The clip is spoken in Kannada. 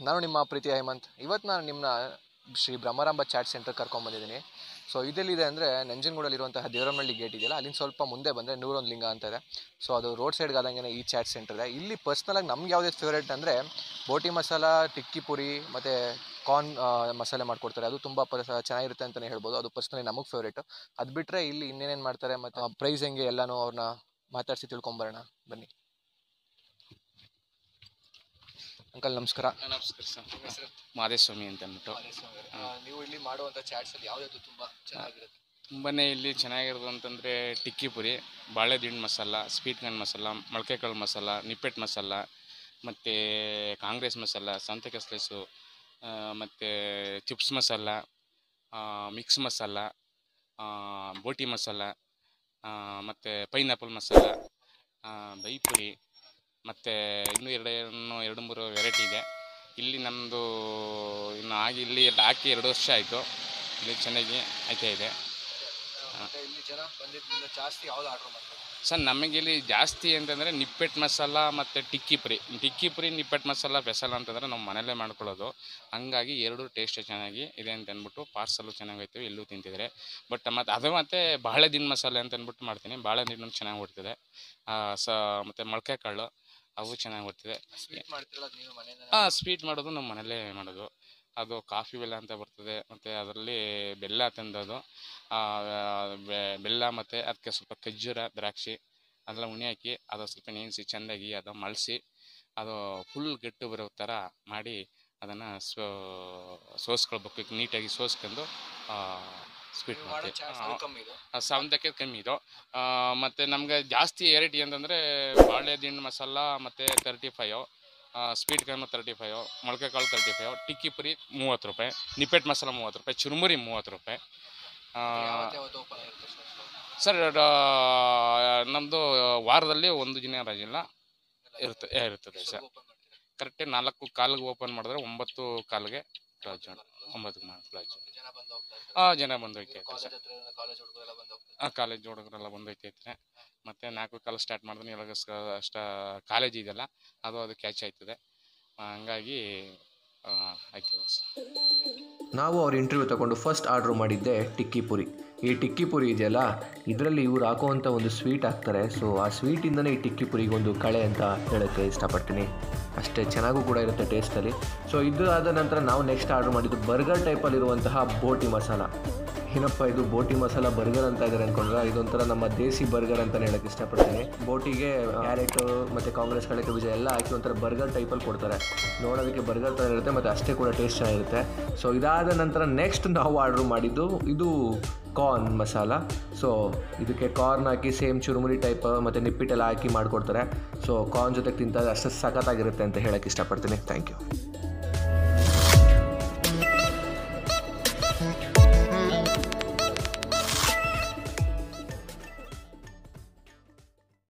ನಾನು ನಿಮ್ಮ ಪ್ರೀತಿಯ ಹೇಮಂತ್. ಇವತ್ತು ನಾನು ನಿಮ್ಮನ್ನ ಶ್ರೀ ಬ್ರಹ್ಮರಾಂಬ ಚಾಟ್ ಸೆಂಟರ್ ಕರ್ಕೊಂಡ್ಬಂದಿದ್ದೀನಿ. ಸೊ ಇದೆಲ್ಲಿದೆ ಅಂದರೆ ನಂಜನಗೂಡಲ್ಲಿರುವಂತಹ ದೇವರಮಳ್ಳಿ ಗೇಟ್ ಇದೆಯಲ್ಲ, ಅಲ್ಲಿಂದ ಸ್ವಲ್ಪ ಮುಂದೆ ಬಂದರೆ 101 ಲಿಂಗ ಅಂತ ಇದೆ. ಸೊ ಅದು ರೋಡ್ ಸೈಡ್ಗೆ ಆದಂಗೆ ಈ ಚಾಟ್ ಸೆಂಟರ್ ಇದೆ. ಇಲ್ಲಿ ಪರ್ಸ್ನಲಾಗಿ ನಮ್ಗೆ ಯಾವುದೇ ಫೇವ್ರೇಟ್ ಅಂದರೆ ಬೋಟಿ ಮಸಾಲ, ಟಿಕ್ಕಿ ಪುರಿ ಮತ್ತು ಕಾರ್ನ್ ಮಸಾಲೆ ಮಾಡ್ಕೊಡ್ತಾರೆ. ಅದು ತುಂಬ ಚೆನ್ನಾಗಿರುತ್ತೆ ಅಂತಲೇ ಹೇಳ್ಬೋದು. ಅದು ಪರ್ಸ್ನಲಿ ನಮಗೆ ಫೇವ್ರೇಟು. ಅದು ಬಿಟ್ಟರೆ ಇಲ್ಲಿ ಇನ್ನೇನೇನು ಮಾಡ್ತಾರೆ ಮತ್ತು ಪ್ರೈಸ್ ಹೆಂಗೆ ಎಲ್ಲನೂ ಅವ್ರನ್ನ ಮಾತಾಡಿಸಿ ತಿಳ್ಕೊಂಬರೋಣ ಬನ್ನಿ. ಅಂಕಲ್ ನಮಸ್ಕಾರ. ನಮಸ್ಕಾರ ಸರ್. ಮಾದೇಸ್ವಾಮಿ ಅಂತ ಅಂದ್ಬಿಟ್ಟು. ನೀವು ಇಲ್ಲಿ ಮಾಡುವಂಥ ಚಾಟ್ಸಲ್ಲಿ ಯಾವ್ದು ತುಂಬ ಚೆನ್ನಾಗಿರುತ್ತೆ? ತುಂಬಾ ಇಲ್ಲಿ ಚೆನ್ನಾಗಿರೋದು ಅಂತಂದರೆ ಟಿಕ್ಕಿ ಪುರಿ, ಬಾಳೆದಿಂಡು ಮಸಾಲ, ಸ್ವೀಟ್ ಕಾರ್ನ್ ಮಸಾಲ, ಮೊಳಕೆಕಾಳು ಮಸಾಲ, ನಿಪ್ಪೆಟ್ಟು ಮಸಾಲ, ಮತ್ತು ಕಾಂಗ್ರೆಸ್ ಮಸಾಲ, ಸೌತೆಕಾಯಿ ಸ್ಲೈಸು, ಮತ್ತು ಚಿಪ್ಸ್ ಮಸಾಲ, ಮಿಕ್ಸ್ ಮಸಾಲ, ಬೋಟಿ ಮಸಾಲ, ಮತ್ತು ಪೈನಾಪಲ್ ಮಸಾಲ, ದಹಿ ಪುರಿ, ಮತ್ತು ಇನ್ನೂ ಎರಡು ಮೂರು ವೆರೈಟಿ ಇದೆ. ಇಲ್ಲಿ ನಮ್ಮದು ಇನ್ನು ಇಲ್ಲಿ ಹಾಕಿ 2 ವರ್ಷ ಆಯಿತು. ಇಲ್ಲಿ ಚೆನ್ನಾಗಿ ಆಯ್ತಾ ಇದೆ. ಇಲ್ಲಿ ಜನ ಬಂದಿದ್ದರಿಂದ ಜಾಸ್ತಿ ಯಾವ್ದು ಆರ್ಡರ್ ಮಾಡ್ತಾರೆ ಸರ್? ನಮಗೆ ಇಲ್ಲಿ ಜಾಸ್ತಿ ಅಂತಂದರೆ ನಿಪ್ಪೆಟ್ಟು ಮಸಾಲ ಮತ್ತು ಟಿಕ್ಕಿ ಪುರಿ, ನಿಪ್ಪೆಟ್ಟು ಮಸಾಲ ಸ್ಪೆಷಲ್ ಅಂತಂದರೆ ನಾವು ಮನೆಯಲ್ಲೇ ಮಾಡ್ಕೊಳ್ಳೋದು. ಹಂಗಾಗಿ 2 ಟೇಸ್ಟ್ ಚೆನ್ನಾಗಿ ಇದೆ ಅಂತ ಅಂದ್ಬಿಟ್ಟು ಪಾರ್ಸಲು ಚೆನ್ನಾಗೈತೆ, ಎಲ್ಲೂ ತಿಂತಿದ್ದಾರೆ. ಮತ್ತು ಮತ್ತು ಬಾಳೆದಿಂಡು ಮಸಾಲೆ ಅಂತ ಅಂದ್ಬಿಟ್ಟು ಮಾಡ್ತೀನಿ. ಬಾಳೆದಿಂಡು ಚೆನ್ನಾಗಿ ಓಡ್ತಿದೆ. ಮತ್ತು ಮೊಳಕೆಕಾಳು ಅವು ಚೆನ್ನಾಗಿ ಬರ್ತಿದೆ. ಸ್ವೀಟ್ ಮಾಡೋದು ನಮ್ಮ ಮನೇಲೇ ಮಾಡೋದು. ಅದು ಕಾಫಿ ಬೆಲ್ಲ ಅಂತ ಬರ್ತದೆ, ಮತ್ತು ಅದರಲ್ಲಿ ಬೆಲ್ಲ ತಂದದು, ಬೆಲ್ಲ ಮತ್ತು ಅದಕ್ಕೆ ಸ್ವಲ್ಪ ಖರ್ಜೂರ, ದ್ರಾಕ್ಷಿ ಅದೆಲ್ಲ ಉಣಿ ಹಾಕಿ ಅದು ಸ್ವಲ್ಪ ನೆನೆಸಿ ಚೆಂದಾಗಿ ಅದು ಮಳಸಿ ಅದು ಫುಲ್ ಗಟ್ಟು ಬರೋ ಥರ ಮಾಡಿ ಅದನ್ನು ಸೋಸ್ಕೊಳ್ಬೇಕು. ನೀಟಾಗಿ ಸೋಸ್ಕೊಂಡು ಸ್ವೀಟ್ ಮಾಡ್ತೀವಿ. ಸೌಂದಕ್ಕೆ ಕಮ್ಮಿ ಇದು. ಮತ್ತು ನಮ್ಗೆ ಜಾಸ್ತಿ ವೆರೈಟಿ ಅಂತಂದರೆ ಬಾಳೆದಿಂಡು ಮಸಾಲ ಮತ್ತು 35, ಸ್ವೀಟ್ ಕಾರ್ನ್ 35, ಮೊಳಕೆಕಾಳು 35, ಟಿಕ್ಕಿ ಪುರಿ 30 ರೂಪಾಯಿ, ನಿಪ್ಪೆಟ್ಟು ಮಸಾಲ 30 ರೂಪಾಯಿ, ಚುರುಮುರಿ 30 ರೂಪಾಯಿ. ಸರ್ ನಮ್ಮದು ವಾರದಲ್ಲಿ 1 ದಿನ ರಜಿಲ್ಲ ಇರ್ತದೆ ಸರ್. ಕರೆಕ್ಟಾಗಿ 4:15 ಓಪನ್ ಮಾಡಿದ್ರೆ 9:15 ಕ್ಲಾಸ್ 9 ಜನ ಬಂದು ಹೋಗ್ತೈತೆ ಸರ್. ಕಾಲೇಜ್ ಹುಡುಗರೆಲ್ಲ ಬಂದು ಹೋಗ್ತೈತೆ. ಮತ್ತು 4:15 ಸ್ಟಾರ್ಟ್ ಮಾಡಿದ್ರೆ ಇವಾಗ ಕಾಲೇಜ್ ಇದೆಯಲ್ಲ ಅದು ಕ್ಯಾಚ್ ಆಯ್ತದೆ. ಹಂಗಾಗಿ ಆಯ್ತದೆ ಸರ್. ನಾವು ಅವ್ರ ಇಂಟರ್ವ್ಯೂ ತೊಗೊಂಡು ಫಸ್ಟ್ ಆರ್ಡ್ರ್ ಮಾಡಿದ್ದೆ ಟಿಕ್ಕಿ ಪುರಿ. ಈ ಟಿಕ್ಕಿ ಪುರಿ ಇದೆಯಲ್ಲ, ಇದರಲ್ಲಿ ಇವ್ರು ಹಾಕುವಂಥ ಒಂದು ಸ್ವೀಟ್ ಹಾಕ್ತಾರೆ. ಸೊ ಆ ಸ್ವೀಟಿಂದನೇ ಈ ಟಿಕ್ಕಿ ಪುರಿಗೆ ಒಂದು ಕಳೆ ಅಂತ ಹೇಳೋಕ್ಕೆ ಇಷ್ಟಪಡ್ತೀನಿ. ಅಷ್ಟೇ ಚೆನ್ನಾಗೂ ಕೂಡ ಇರುತ್ತೆ ಟೇಸ್ಟಲ್ಲಿ. ಸೊ ಇದು ಆದ ನಂತರ ನಾವು ನೆಕ್ಸ್ಟ್ ಆರ್ಡ್ರ್ ಮಾಡಿದ್ದು ಬರ್ಗರ್ ಟೈಪಲ್ಲಿರುವಂತಹ ಬೋಟಿ ಮಸಾಲ. ಏನಪ್ಪ ಇದು ಬೋಟಿ ಮಸಾಲ ಬರ್ಗರ್ ಅಂತ ಇದ್ದಾರೆ ಅಂದ್ಕೊಂಡ್ರೆ, ಇದೊಂಥರ ನಮ್ಮ ದೇಸಿ ಬರ್ಗರ್ ಅಂತಲೇ ಹೇಳೋಕ್ಕೆ ಇಷ್ಟಪಡ್ತೀನಿ. ಬೋಟಿಗೆ ಕ್ಯಾರೆಟು ಮತ್ತು ಕಾಂಗ್ರೆಸ್ ಕಡಲೆ ಬೀಜ ಎಲ್ಲ ಹಾಕಿ ಒಂಥರ ಬರ್ಗರ್ ಟೈಪಲ್ಲಿ ಕೊಡ್ತಾರೆ. ನೋಡೋದಕ್ಕೆ ಬರ್ಗರ್ ಥರ ಇರುತ್ತೆ ಮತ್ತು ಅಷ್ಟೇ ಕೂಡ ಟೇಸ್ಟ್ ಚೆನ್ನಾಗಿರುತ್ತೆ. ಸೊ ಇದಾದ ನಂತರ ನೆಕ್ಸ್ಟ್ ನಾವು ಆರ್ಡ್ರ್ ಮಾಡಿದ್ದು ಇದು ಕಾರ್ನ್ ಮಸಾಲ. ಸೊ ಇದಕ್ಕೆ ಕಾರ್ನ್ ಹಾಕಿ ಸೇಮ್ ಚುರುಮುರಿ ಟೈಪ್ ಮತ್ತು ನಿಪ್ಪಿಟ್ಟೆಲ್ಲ ಹಾಕಿ ಮಾಡಿಕೊಡ್ತಾರೆ. ಸೊ ಕಾರ್ನ್ ಜೊತೆಗೆ ತಿಂತಾರೆ ಅಷ್ಟು ಸಖತ್ತಾಗಿರುತ್ತೆ ಅಂತ ಹೇಳೋಕ್ಕೆ ಇಷ್ಟಪಡ್ತೀನಿ. Thank you.